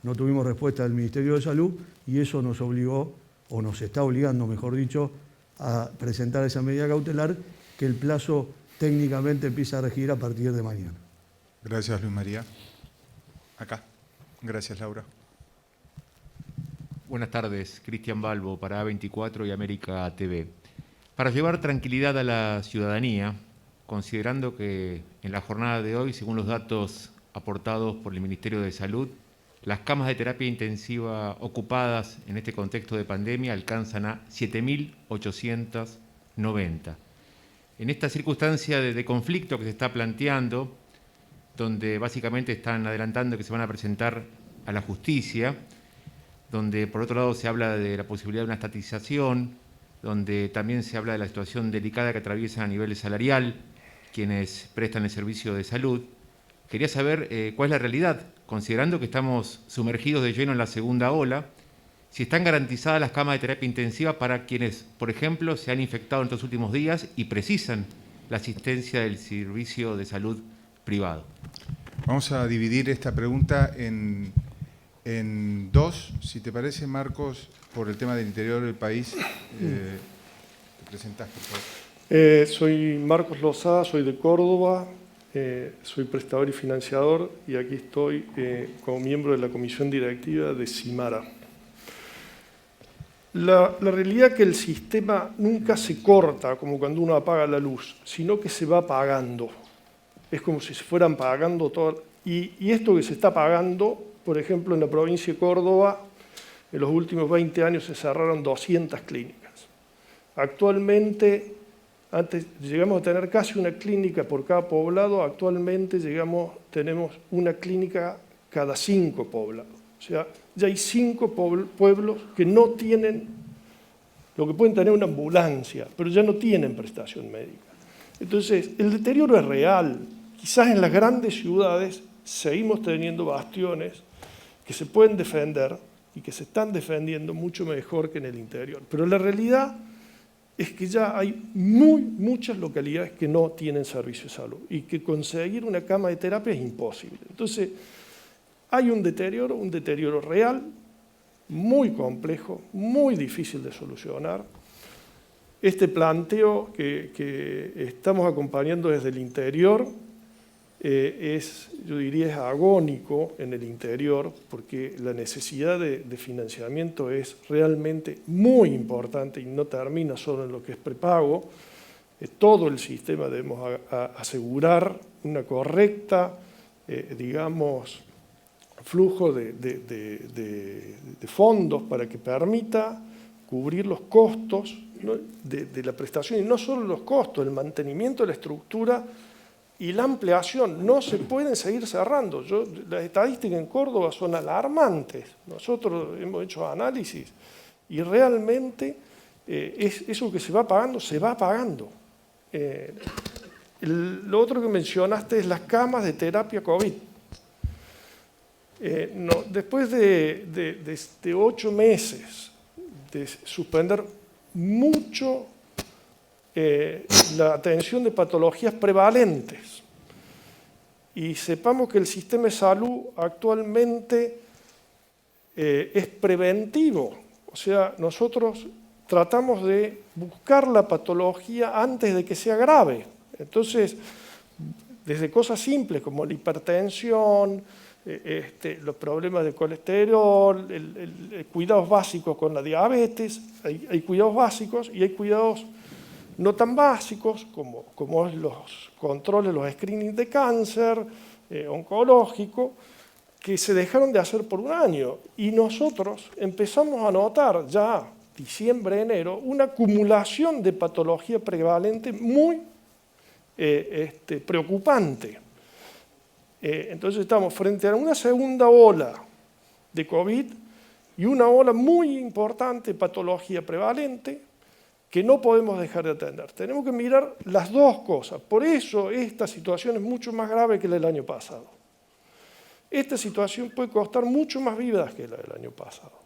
no tuvimos respuesta del Ministerio de Salud, y eso nos obligó, o nos está obligando, mejor dicho, a presentar esa medida cautelar, que el plazo técnicamente empieza a regir a partir de mañana.
Gracias, Luis María. Acá. Gracias, Laura.
Buenas tardes, Cristian Balbo para A24 y América TV. Para llevar tranquilidad a la ciudadanía, considerando que en la jornada de hoy, según los datos aportados por el Ministerio de Salud, las camas de terapia intensiva ocupadas en este contexto de pandemia alcanzan a 7.890. En esta circunstancia de conflicto que se está planteando, donde básicamente están adelantando que se van a presentar a la justicia, donde por otro lado se habla de la posibilidad de una estatización, donde también se habla de la situación delicada que atraviesan a nivel salarial quienes prestan el servicio de salud. Quería saber cuál es la realidad, considerando que estamos sumergidos de lleno en la segunda ola, si están garantizadas las camas de terapia intensiva para quienes, por ejemplo, se han infectado en estos últimos días y precisan la asistencia del servicio de salud privado.
Vamos a dividir esta pregunta en dos, si te parece, Marcos, por el tema del interior del país. Te presentás, por favor.
Soy Marcos Lozada, soy de Córdoba, soy prestador y financiador y aquí estoy como miembro de la comisión directiva de Cimara. La realidad es que el sistema nunca se corta como cuando uno apaga la luz, sino que se va apagando. Es como si se fueran pagando todo. Y esto que se está pagando, por ejemplo, en la provincia de Córdoba, en los últimos 20 años se cerraron 200 clínicas. Actualmente, antes llegamos a tener casi una clínica por cada poblado, actualmente tenemos una clínica cada 5 poblados. O sea, ya hay 5 pueblos que no tienen, lo que pueden tener una ambulancia, pero ya no tienen prestación médica. Entonces, el deterioro es real. Quizás en las grandes ciudades seguimos teniendo bastiones que se pueden defender y que se están defendiendo mucho mejor que en el interior. Pero la realidad es que ya hay muchas localidades que no tienen servicio de salud y que conseguir una cama de terapia es imposible. Entonces, hay un deterioro real, muy complejo, muy difícil de solucionar. Este planteo que estamos acompañando desde el interior yo diría, es agónico en el interior, porque la necesidad de financiamiento es realmente muy importante y no termina solo en lo que es prepago. Todo el sistema debemos asegurar una correcta, digamos, flujo de fondos para que permita cubrir los costos, ¿no?, de la prestación, y no solo los costos, el mantenimiento de la estructura y la ampliación. No se pueden seguir cerrando. Las estadísticas en Córdoba son alarmantes. Nosotros hemos hecho análisis y realmente eso que se va pagando, se va pagando. Lo otro que mencionaste es las camas de terapia COVID. Después de 8 meses de suspender mucho la atención de patologías prevalentes, y sepamos que el sistema de salud actualmente es preventivo, o sea, nosotros tratamos de buscar la patología antes de que sea grave. Entonces, desde cosas simples como la hipertensión, los problemas de colesterol, cuidados básicos con la diabetes, hay cuidados básicos y hay cuidados no tan básicos como los controles, los screenings de cáncer, oncológico, que se dejaron de hacer por un año. Y nosotros empezamos a notar ya diciembre, enero, una acumulación de patología prevalente muy preocupante. Entonces estamos frente a una segunda ola de COVID y una ola muy importante de patología prevalente que no podemos dejar de atender. Tenemos que mirar las dos cosas. Por eso esta situación es mucho más grave que la del año pasado. Esta situación puede costar mucho más vidas que la del año pasado.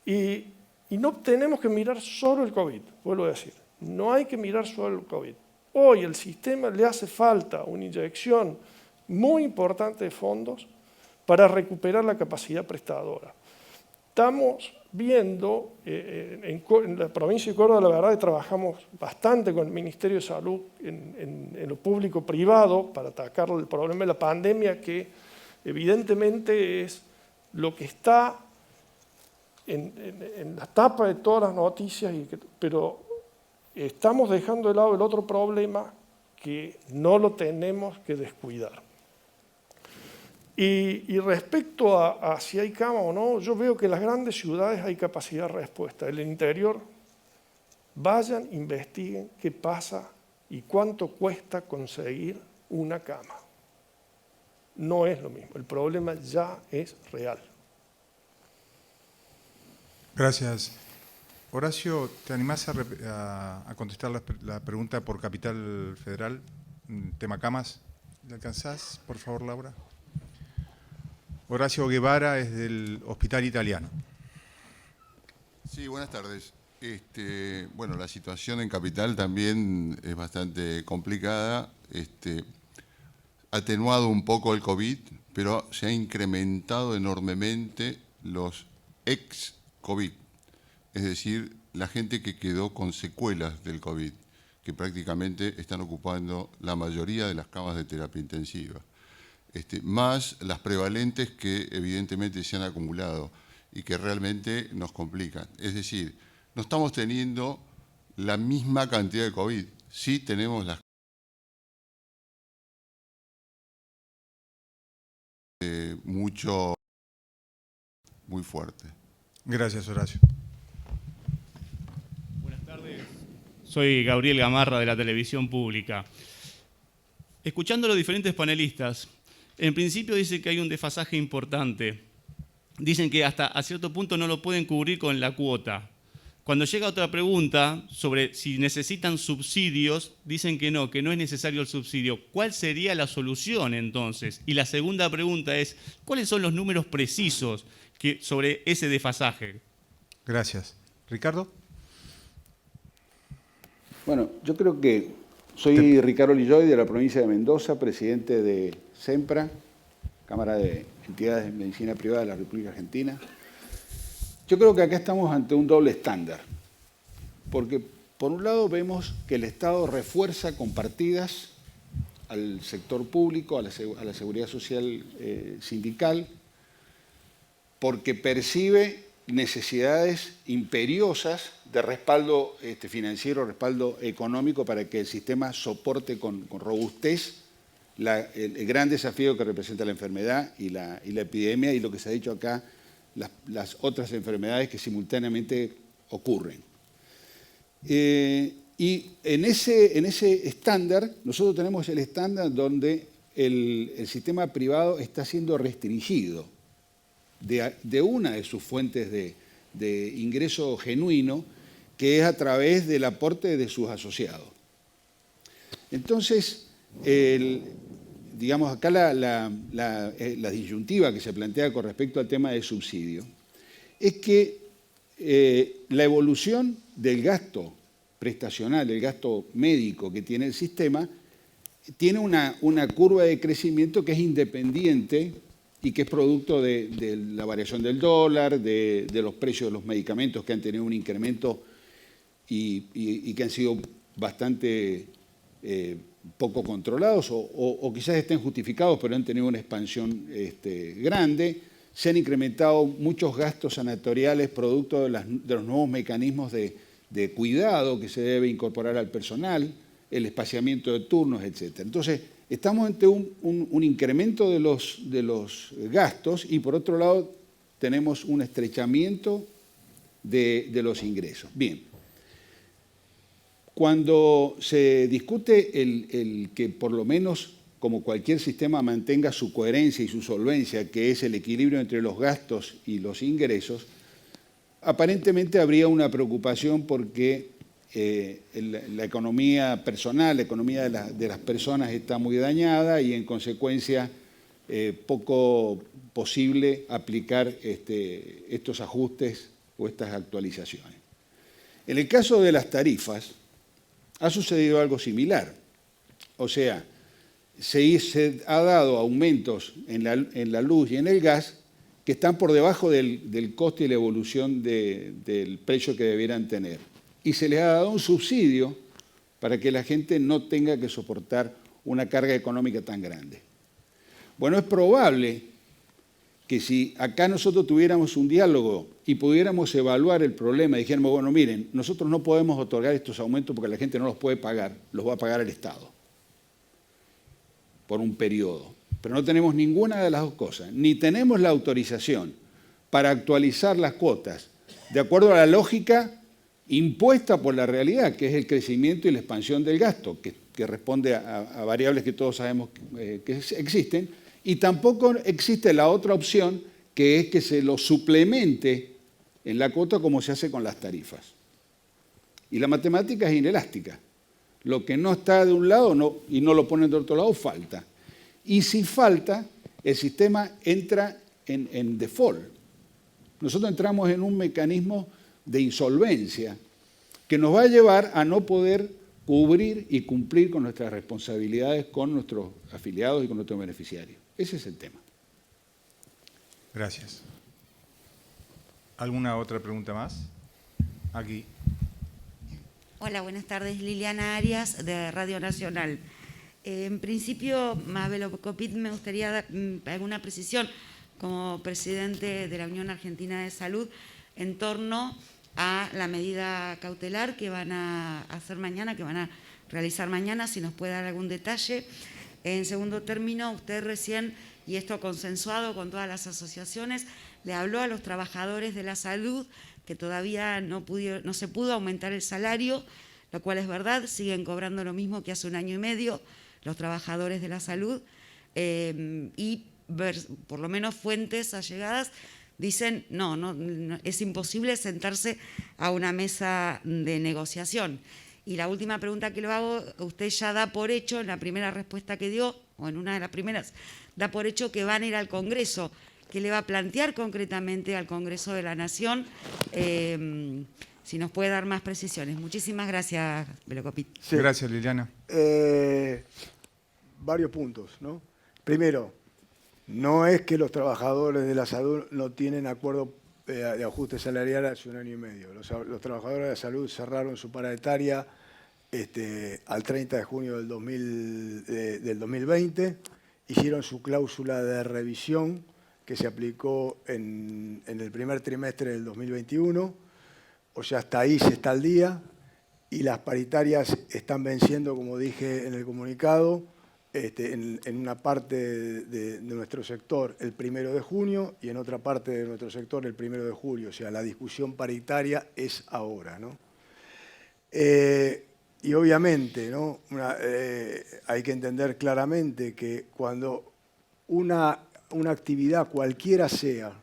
Y no tenemos que mirar solo el COVID, vuelvo a decir. No hay que mirar solo el COVID. Hoy el sistema le hace falta una inyección muy importante de fondos para recuperar la capacidad prestadora. Estamos viendo, en la provincia de Córdoba, la verdad que trabajamos bastante con el Ministerio de Salud en lo público-privado para atacar el problema de la pandemia, que evidentemente es lo que está en la tapa de todas las noticias, pero estamos dejando de lado el otro problema que no lo tenemos que descuidar. Y respecto a si hay cama o no, yo veo que en las grandes ciudades hay capacidad de respuesta. En el interior, vayan, investiguen qué pasa y cuánto cuesta conseguir una cama. No es lo mismo, el problema ya es real.
Gracias. Horacio, ¿te animás a contestar la pregunta por Capital Federal, tema camas? ¿Le alcanzás, por favor, Laura? Horacio Guevara es del Hospital Italiano.
Sí, buenas tardes. Bueno, la situación en Capital también es bastante complicada. Atenuado un poco el COVID, pero se ha incrementado enormemente los ex-COVID. Es decir, la gente que quedó con secuelas del COVID, que prácticamente están ocupando la mayoría de las camas de terapia intensiva. Más las prevalentes que evidentemente se han acumulado y que realmente nos complican. Es decir, no estamos teniendo la misma cantidad de COVID, sí tenemos las muy fuerte.
Gracias, Horacio.
Buenas tardes. Soy Gabriel Gamarra de la Televisión Pública. Escuchando a los diferentes panelistas, en principio dice que hay un desfasaje importante. Dicen que hasta a cierto punto no lo pueden cubrir con la cuota. Cuando llega otra pregunta sobre si necesitan subsidios, dicen que no es necesario el subsidio. ¿Cuál sería la solución entonces? Y la segunda pregunta es, ¿cuáles son los números precisos sobre ese desfasaje?
Gracias. Ricardo.
Bueno, yo creo que soy Ricardo Lilloy de la provincia de Mendoza, presidente de SEMPRA, Cámara de Entidades de Medicina Privada de la República Argentina. Yo creo que acá estamos ante un doble estándar, porque por un lado vemos que el Estado refuerza con partidas al sector público, a la seguridad social sindical, porque percibe necesidades imperiosas de respaldo financiero, respaldo económico para que el sistema soporte con robustez el gran desafío que representa la enfermedad y la epidemia y lo que se ha dicho acá, las otras enfermedades que simultáneamente ocurren. Y en ese estándar, nosotros tenemos el estándar donde el sistema privado está siendo restringido de una de sus fuentes de ingreso genuino, que es a través del aporte de sus asociados. Entonces, digamos, acá la disyuntiva que se plantea con respecto al tema del subsidio es que la evolución del gasto prestacional, el gasto médico que tiene el sistema, tiene una curva de crecimiento que es independiente y que es producto de la variación del dólar, de los precios de los medicamentos que han tenido un incremento y que han sido bastante poco controlados o quizás estén justificados, pero han tenido una expansión grande. Se han incrementado muchos gastos sanatoriales producto de los nuevos mecanismos de cuidado que se debe incorporar al personal, el espaciamiento de turnos, etc. Entonces, estamos ante un incremento de los gastos y, por otro lado, tenemos un estrechamiento de los ingresos. Bien. Cuando se discute el que por lo menos, como cualquier sistema, mantenga su coherencia y su solvencia, que es el equilibrio entre los gastos y los ingresos, aparentemente habría una preocupación porque la economía personal, la economía de las personas está muy dañada y en consecuencia poco posible aplicar estos ajustes o estas actualizaciones. En el caso de las tarifas, ha sucedido algo similar. O sea, se ha dado aumentos en la luz y en el gas que están por debajo del coste y la evolución del precio que debieran tener. Y se les ha dado un subsidio para que la gente no tenga que soportar una carga económica tan grande. Bueno, es probable que si acá nosotros tuviéramos un diálogo y pudiéramos evaluar el problema y dijéramos, bueno, miren, nosotros no podemos otorgar estos aumentos porque la gente no los puede pagar, los va a pagar el Estado por un periodo. Pero no tenemos ninguna de las dos cosas. Ni tenemos la autorización para actualizar las cuotas de acuerdo a la lógica impuesta por la realidad, que es el crecimiento y la expansión del gasto, que responde a variables que todos sabemos que existen, y tampoco existe la otra opción, que es que se lo suplemente en la cuota como se hace con las tarifas. Y la matemática es inelástica. Lo que no está de un lado y no lo ponen del otro lado, falta. Y si falta, el sistema entra en default. Nosotros entramos en un mecanismo de insolvencia que nos va a llevar a no poder cubrir y cumplir con nuestras responsabilidades con nuestros afiliados y con nuestros beneficiarios. Ese es el tema.
Gracias. ¿Alguna otra pregunta más? Aquí.
Hola, buenas tardes. Liliana Arias, de Radio Nacional. En principio, Mabel Copit, me gustaría dar alguna precisión como presidente de la Unión Argentina de Salud en torno a la medida cautelar que van a hacer mañana, que van a realizar mañana, si nos puede dar algún detalle. En segundo término, usted recién, y esto consensuado con todas las asociaciones, le habló a los trabajadores de la salud que todavía no se pudo aumentar el salario, lo cual es verdad, siguen cobrando lo mismo que hace un año y medio los trabajadores de la salud, y por lo menos fuentes allegadas dicen no, es imposible sentarse a una mesa de negociación. Y la última pregunta que le hago, usted ya da por hecho, en la primera respuesta que dio, o en una de las primeras, da por hecho que van a ir al Congreso. ¿Qué le va a plantear concretamente al Congreso de la Nación? Si nos puede dar más precisiones. Muchísimas gracias, Belocopit.
Sí. Gracias, Liliana.
Varios puntos, ¿no? Primero, no es que los trabajadores de la salud no tienen acuerdo de ajuste salarial hace un año y medio. Los trabajadores de la salud cerraron su paritaria al 30 de junio del 2020, hicieron su cláusula de revisión que se aplicó en el primer trimestre del 2021, o sea, hasta ahí se está al día, y las paritarias están venciendo, como dije en el comunicado, en una parte de nuestro sector el 1 de junio y en otra parte de nuestro sector el 1 de julio. O sea, la discusión paritaria es ahora, ¿no? Y obviamente, ¿no? Hay que entender claramente que cuando una actividad cualquiera sea,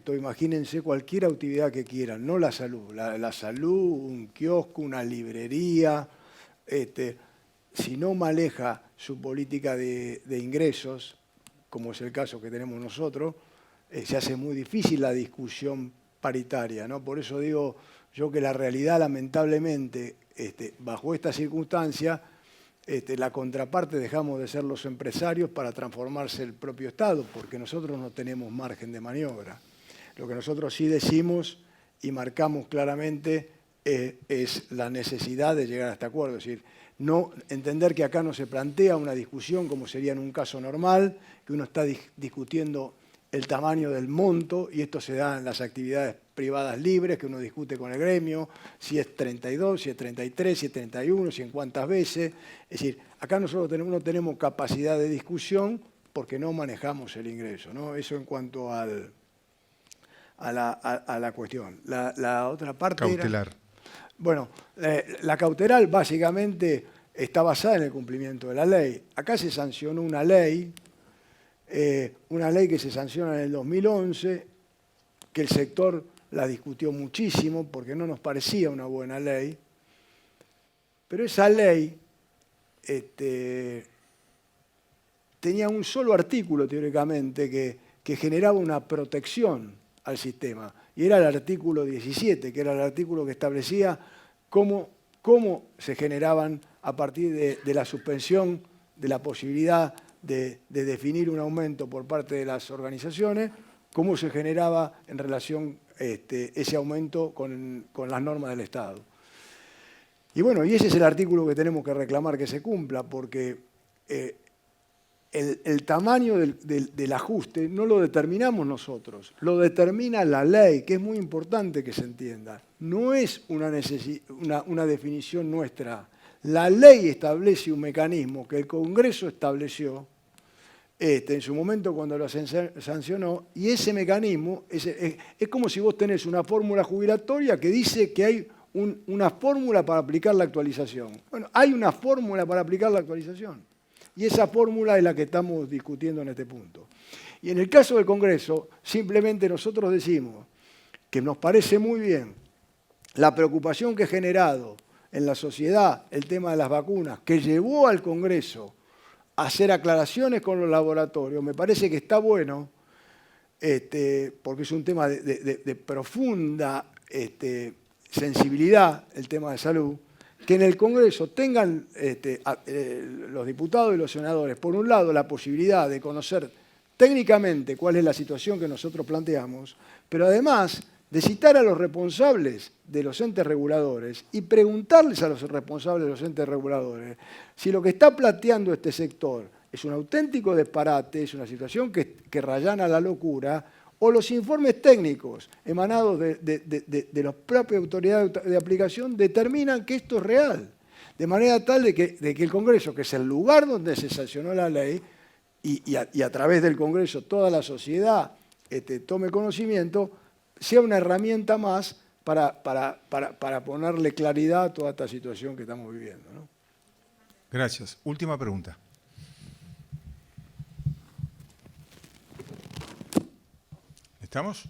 imagínense cualquier actividad que quieran, no la salud, la salud, un kiosco, una librería, si no maneja su política de ingresos, como es el caso que tenemos nosotros, se hace muy difícil la discusión paritaria, ¿no? Por eso digo yo que la realidad, lamentablemente, bajo esta circunstancia, la contraparte dejamos de ser los empresarios para transformarse el propio Estado, porque nosotros no tenemos margen de maniobra. Lo que nosotros sí decimos y marcamos claramente es la necesidad de llegar a este acuerdo. Es decir, no entender que acá no se plantea una discusión como sería en un caso normal, que uno está discutiendo el tamaño del monto, y esto se da en las actividades privadas libres, que uno discute con el gremio, si es 32, si es 33, si es 31, si en cuántas veces. Es decir, acá nosotros no tenemos capacidad de discusión porque no manejamos el ingreso, ¿no? Eso en cuanto a la cuestión. La otra parte
cautelar.
Bueno, la cautelar básicamente está basada en el cumplimiento de la ley. Acá se sancionó una ley que se sanciona en el 2011, que el sector la discutió muchísimo porque no nos parecía una buena ley, pero esa ley tenía un solo artículo teóricamente que generaba una protección al sistema, y era el artículo 17, que era el artículo que establecía cómo se generaban, a partir de la suspensión de la posibilidad de definir un aumento por parte de las organizaciones, cómo se generaba en relación ese aumento con las normas del Estado. Y bueno, y ese es el artículo que tenemos que reclamar que se cumpla, porque el tamaño del ajuste no lo determinamos nosotros, lo determina la ley, que es muy importante que se entienda. No es una definición nuestra. La ley establece un mecanismo que el Congreso estableció en su momento cuando lo sancionó, y ese mecanismo es como si vos tenés una fórmula jubilatoria que dice que hay una fórmula para aplicar la actualización. Bueno, hay una fórmula para aplicar la actualización. Y esa fórmula es la que estamos discutiendo en este punto. Y en el caso del Congreso, simplemente nosotros decimos que nos parece muy bien la preocupación que ha generado en la sociedad el tema de las vacunas, que llevó al Congreso a hacer aclaraciones con los laboratorios. Me parece que está bueno, porque es un tema de profunda sensibilidad, el tema de salud, que en el Congreso tengan los diputados y los senadores, por un lado, la posibilidad de conocer técnicamente cuál es la situación que nosotros planteamos, pero además de citar a los responsables de los entes reguladores y preguntarles a los responsables de los entes reguladores si lo que está planteando este sector es un auténtico disparate, es una situación que rayana la locura, o los informes técnicos emanados de las propias autoridades de aplicación determinan que esto es real, de manera tal de que el Congreso, que es el lugar donde se sancionó la ley, y a través del Congreso toda la sociedad tome conocimiento, sea una herramienta más para ponerle claridad a toda esta situación que estamos viviendo, ¿no?
Gracias. Última pregunta. ¿Estamos?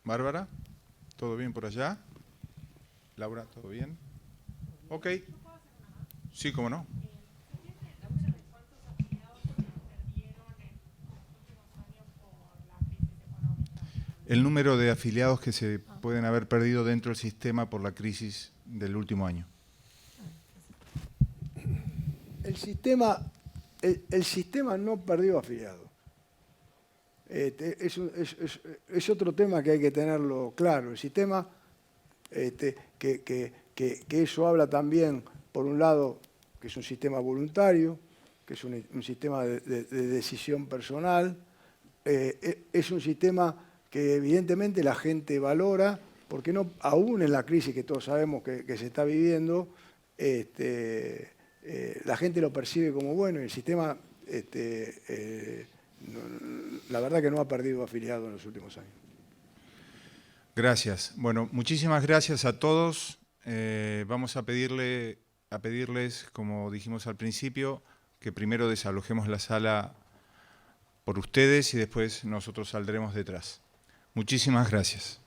Bárbara, ¿todo bien por allá? Laura, ¿todo bien? Ok. Sí, cómo no. El número de afiliados que se pueden haber perdido dentro del sistema por la crisis del último año.
El sistema no perdió afiliados. Es otro tema que hay que tenerlo claro. El sistema, que eso habla también, por un lado, que es un sistema voluntario, que es un sistema de decisión personal, es un sistema que evidentemente la gente valora, porque no, aún en la crisis que todos sabemos que se está viviendo, la gente lo percibe como bueno, y el sistema la verdad que no ha perdido afiliados en los últimos años.
Gracias. Bueno, muchísimas gracias a todos. Vamos a pedirles, como dijimos al principio, que primero desalojemos la sala por ustedes y después nosotros saldremos detrás. Muchísimas gracias.